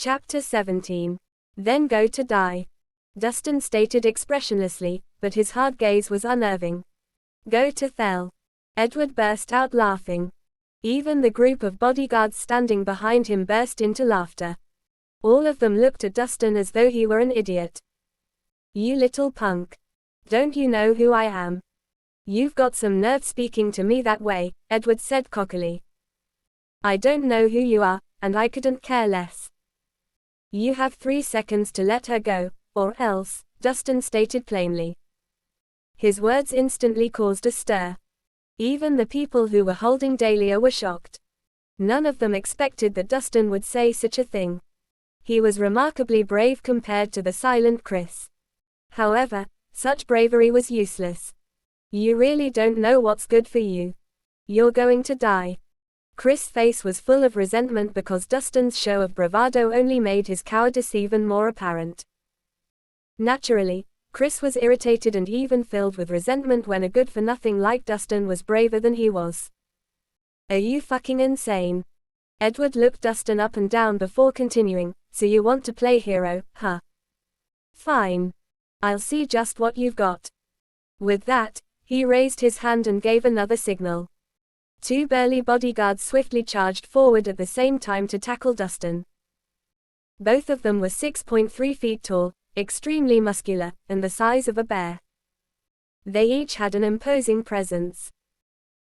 Chapter 17. Then go to die. Dustin stated expressionlessly, but his hard gaze was unnerving. Go to hell. Edward burst out laughing. Even the group of bodyguards standing behind him burst into laughter. All of them looked at Dustin as though he were an idiot. You little punk. Don't you know who I am? You've got some nerve speaking to me that way, Edward said cockily. I don't know who you are, and I couldn't care less. You have 3 seconds to let her go, or else, Dustin stated plainly. His words instantly caused a stir. Even the people who were holding Dahlia were shocked. None of them expected that Dustin would say such a thing. He was remarkably brave compared to the silent Rhys. However, such bravery was useless. You really don't know what's good for you. You're going to die. Rhys' face was full of resentment because Dustin's show of bravado only made his cowardice even more apparent. Naturally, Rhys was irritated and even filled with resentment when a good-for-nothing like Dustin was braver than he was. Are you fucking insane? Edward looked Dustin up and down before continuing, so you want to play hero, huh? Fine. I'll see just what you've got. With that, he raised his hand and gave another signal. 2 burly bodyguards swiftly charged forward at the same time to tackle Dustin. Both of them were 6.3 feet tall, extremely muscular, and the size of a bear. They each had an imposing presence.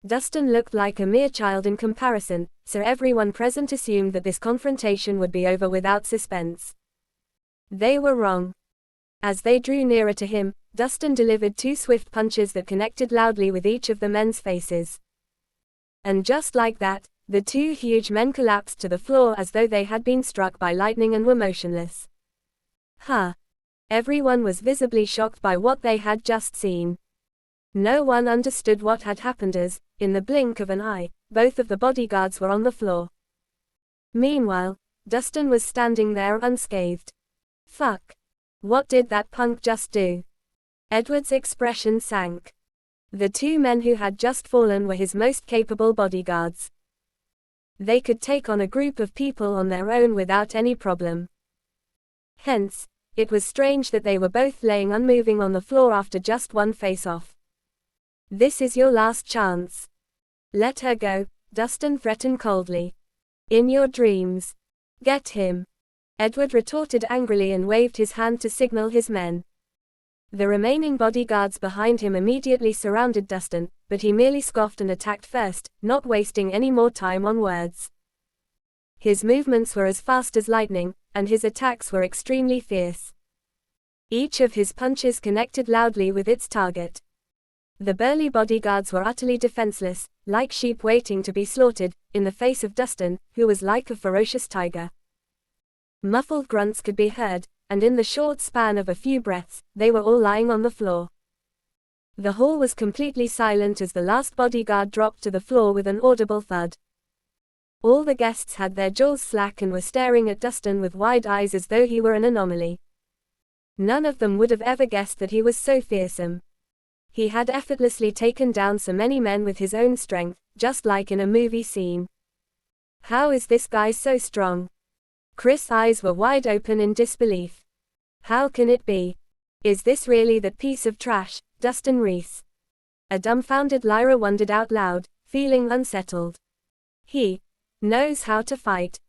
Dustin looked like a mere child in comparison, so everyone present assumed that this confrontation would be over without suspense. They were wrong. As they drew nearer to him, Dustin delivered 2 swift punches that connected loudly with each of the men's faces. And just like that, the 2 huge men collapsed to the floor as though they had been struck by lightning and were motionless. Huh. Everyone was visibly shocked by what they had just seen. No one understood what had happened as, in the blink of an eye, both of the bodyguards were on the floor. Meanwhile, Dustin was standing there unscathed. Fuck. What did that punk just do? Edward's expression sank. The 2 men who had just fallen were his most capable bodyguards. They could take on a group of people on their own without any problem. Hence, it was strange that they were both laying unmoving on the floor after just one face-off. This is your last chance. Let her go, Dustin threatened coldly. In your dreams. Get him. Edward retorted angrily and waved his hand to signal his men. The remaining bodyguards behind him immediately surrounded Dustin, but he merely scoffed and attacked first, not wasting any more time on words. His movements were as fast as lightning, and his attacks were extremely fierce. Each of his punches connected loudly with its target. The burly bodyguards were utterly defenseless, like sheep waiting to be slaughtered, in the face of Dustin, who was like a ferocious tiger. Muffled grunts could be heard, and in the short span of a few breaths, they were all lying on the floor. The hall was completely silent as the last bodyguard dropped to the floor with an audible thud. All the guests had their jaws slack and were staring at Dustin with wide eyes as though he were an anomaly. None of them would have ever guessed that he was so fearsome. He had effortlessly taken down so many men with his own strength, just like in a movie scene. How is this guy so strong? Rhys' eyes were wide open in disbelief. How can it be? Is this really that piece of trash, Dustin Rhys? A dumbfounded Lyra wondered out loud, feeling unsettled. He knows how to fight.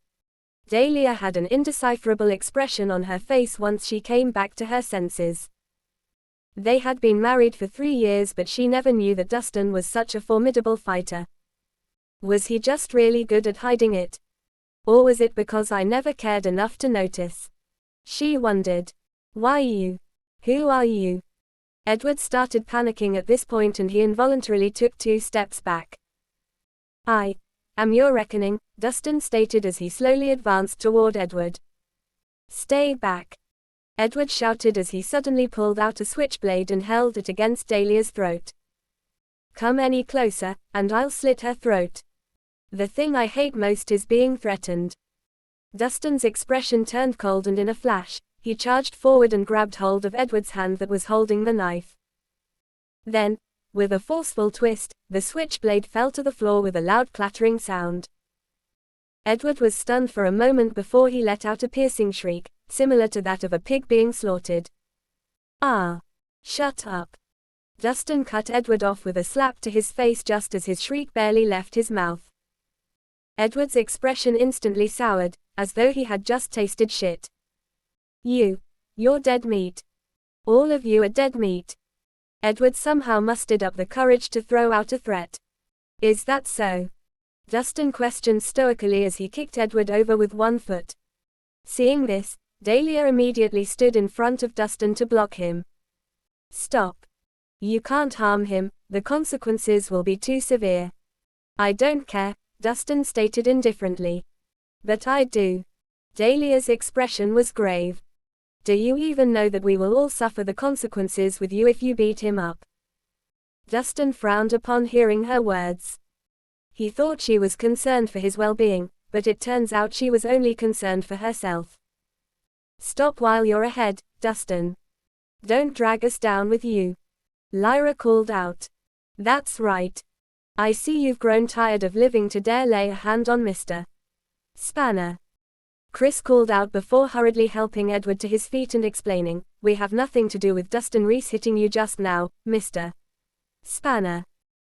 Dahlia had an indecipherable expression on her face once she came back to her senses. They had been married for 3 years, but she never knew that Dustin was such a formidable fighter. Was he just really good at hiding it? Or was it because I never cared enough to notice? She wondered. Why you? Who are you? Edward started panicking at this point and he involuntarily took 2 steps back. I am your reckoning, Dustin stated as he slowly advanced toward Edward. Stay back. Edward shouted as he suddenly pulled out a switchblade and held it against Dahlia's throat. Come any closer, and I'll slit her throat. The thing I hate most is being threatened. Dustin's expression turned cold and in a flash, he charged forward and grabbed hold of Edward's hand that was holding the knife. Then, with a forceful twist, the switchblade fell to the floor with a loud clattering sound. Edward was stunned for a moment before he let out a piercing shriek, similar to that of a pig being slaughtered. Ah! Shut up! Dustin cut Edward off with a slap to his face just as his shriek barely left his mouth. Edward's expression instantly soured, as though he had just tasted shit. You're dead meat. All of you are dead meat. Edward somehow mustered up the courage to throw out a threat. Is that so? Dustin questioned stoically as he kicked Edward over with one foot. Seeing this, Dahlia immediately stood in front of Dustin to block him. Stop. You can't harm him, the consequences will be too severe. I don't care, Dustin stated indifferently. But I do. Dahlia's expression was grave. Do you even know that we will all suffer the consequences with you if you beat him up? Dustin frowned upon hearing her words. He thought she was concerned for his well-being, but it turns out she was only concerned for herself. Stop while you're ahead, Dustin. Don't drag us down with you. Lyra called out. That's right. I see you've grown tired of living to dare lay a hand on Mr. Spanner. Chris called out before hurriedly helping Edward to his feet and explaining, we have nothing to do with Dustin Rhys hitting you just now, Mr. Spanner.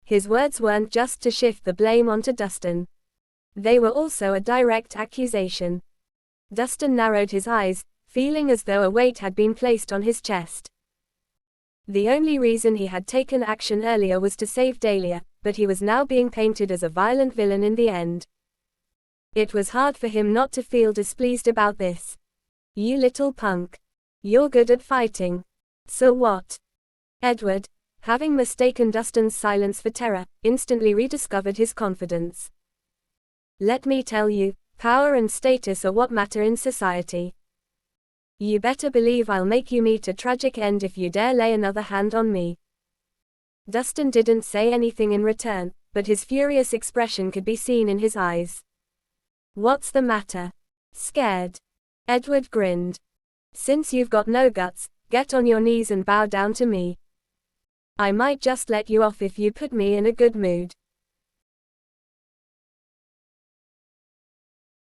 His words weren't just to shift the blame onto Dustin. They were also a direct accusation. Dustin narrowed his eyes, feeling as though a weight had been placed on his chest. The only reason he had taken action earlier was to save Dahlia, but he was now being painted as a violent villain in the end. It was hard for him not to feel displeased about this. You little punk. You're good at fighting. So what? Edward, having mistaken Dustin's silence for terror, instantly rediscovered his confidence. Let me tell you, power and status are what matter in society. You better believe I'll make you meet a tragic end if you dare lay another hand on me. Dustin didn't say anything in return, but his furious expression could be seen in his eyes. What's the matter? Scared? Edward grinned. Since you've got no guts, get on your knees and bow down to me. I might just let you off if you put me in a good mood.